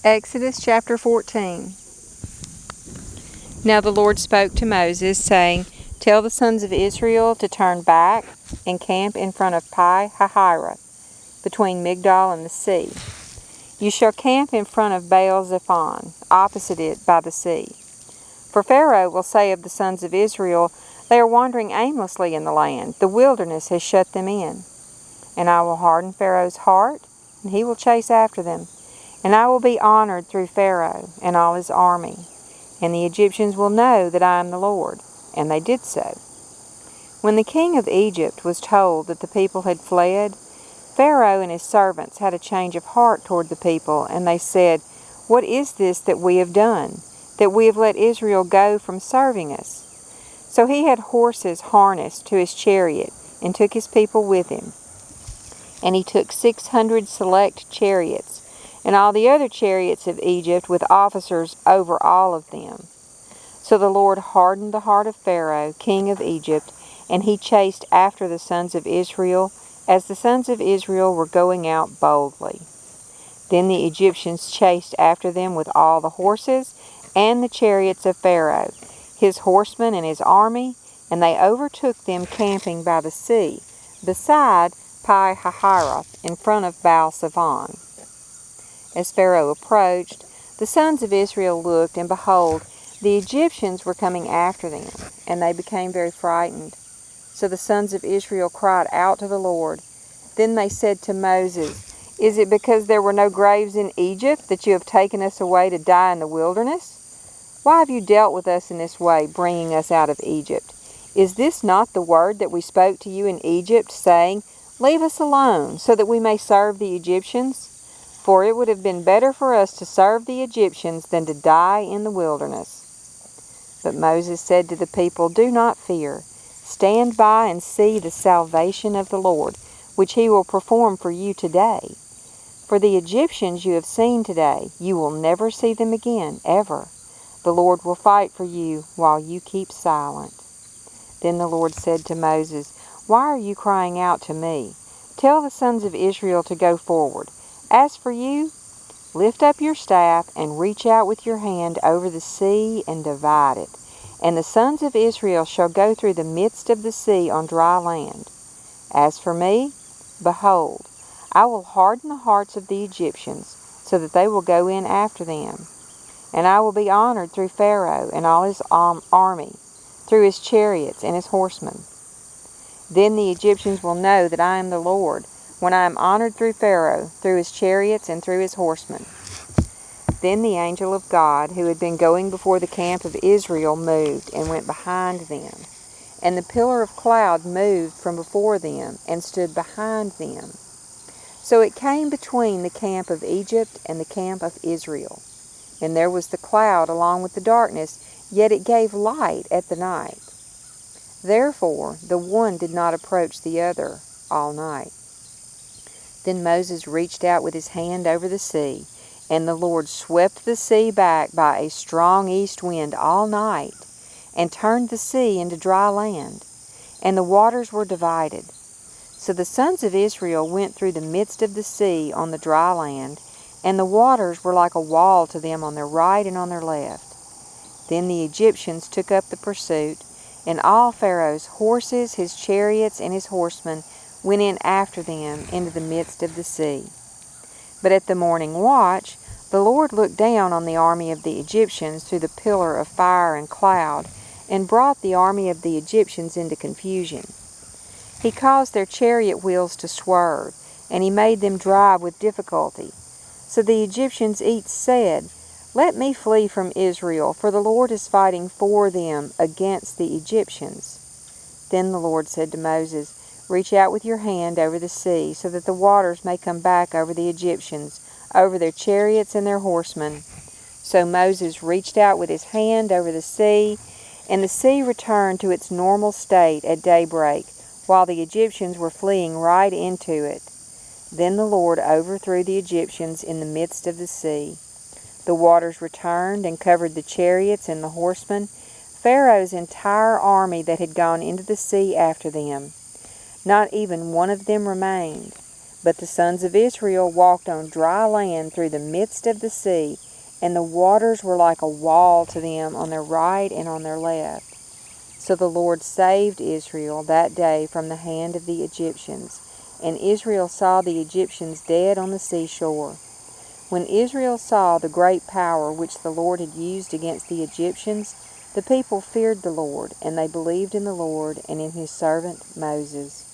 Exodus chapter 14. Now the Lord spoke to Moses, saying, Tell the sons of Israel to turn back and camp in front of Pi-hahiroth, between Migdol and the sea. You shall camp in front of Baal-zephon, opposite it by the sea. For Pharaoh will say of the sons of Israel, They are wandering aimlessly in the land. The wilderness has shut them in. And I will harden Pharaoh's heart, and he will chase after them. And I will be honored through Pharaoh and all his army. And the Egyptians will know that I am the Lord. And they did so. When the king of Egypt was told that the people had fled, Pharaoh and his servants had a change of heart toward the people, and they said, What is this that we have done, that we have let Israel go from serving us? So he had horses harnessed to his chariot, and took his people with him. And he took 600 select chariots, and all the other chariots of Egypt with officers over all of them. So the Lord hardened the heart of Pharaoh, king of Egypt, and he chased after the sons of Israel, as the sons of Israel were going out boldly. Then the Egyptians chased after them with all the horses and the chariots of Pharaoh, his horsemen and his army, and they overtook them camping by the sea, beside Pi-hahiroth, in front of Baal-zephon. As Pharaoh approached, the sons of Israel looked, and behold, the Egyptians were coming after them, and they became very frightened. So the sons of Israel cried out to the Lord. Then they said to Moses, Is it because there were no graves in Egypt that you have taken us away to die in the wilderness? Why have you dealt with us in this way, bringing us out of Egypt? Is this not the word that we spoke to you in Egypt, saying, Leave us alone, so that we may serve the Egyptians? For it would have been better for us to serve the Egyptians than to die in the wilderness. But Moses said to the people, Do not fear. Stand by and see the salvation of the Lord, which he will perform for you today. For the Egyptians you have seen today, you will never see them again, ever. The Lord will fight for you while you keep silent. Then the Lord said to Moses, Why are you crying out to me? Tell the sons of Israel to go forward. As for you, lift up your staff and reach out with your hand over the sea and divide it. And the sons of Israel shall go through the midst of the sea on dry land. As for me, behold, I will harden the hearts of the Egyptians, so that they will go in after them. And I will be honored through Pharaoh and all his army, through his chariots and his horsemen. Then the Egyptians will know that I am the Lord, when I am honored through Pharaoh, through his chariots and through his horsemen. Then the angel of God, who had been going before the camp of Israel, moved and went behind them. And the pillar of cloud moved from before them and stood behind them. So it came between the camp of Egypt and the camp of Israel. And there was the cloud along with the darkness, yet it gave light at the night. Therefore the one did not approach the other all night. Then Moses reached out with his hand over the sea, and the Lord swept the sea back by a strong east wind all night, and turned the sea into dry land, and the waters were divided. So the sons of Israel went through the midst of the sea on the dry land, and the waters were like a wall to them on their right and on their left. Then the Egyptians took up the pursuit, and all Pharaoh's horses, his chariots, and his horsemen went in after them into the midst of the sea. But at the morning watch, the Lord looked down on the army of the Egyptians through the pillar of fire and cloud, and brought the army of the Egyptians into confusion. He caused their chariot wheels to swerve, and he made them drive with difficulty. So the Egyptians each said, Let me flee from Israel, for the Lord is fighting for them against the Egyptians. Then the Lord said to Moses, Reach out with your hand over the sea, so that the waters may come back over the Egyptians, over their chariots and their horsemen. So Moses reached out with his hand over the sea, and the sea returned to its normal state at daybreak, while the Egyptians were fleeing right into it. Then the Lord overthrew the Egyptians in the midst of the sea. The waters returned and covered the chariots and the horsemen, Pharaoh's entire army that had gone into the sea after them. Not even one of them remained, But the sons of Israel walked on dry land through the midst of the sea, and the waters were like a wall to them on their right and on their left. So the Lord saved Israel that day from the hand of the Egyptians, and Israel saw the Egyptians dead on the seashore. When Israel saw the great power which the Lord had used against the Egyptians, the people feared the Lord, and they believed in the Lord and in his servant Moses.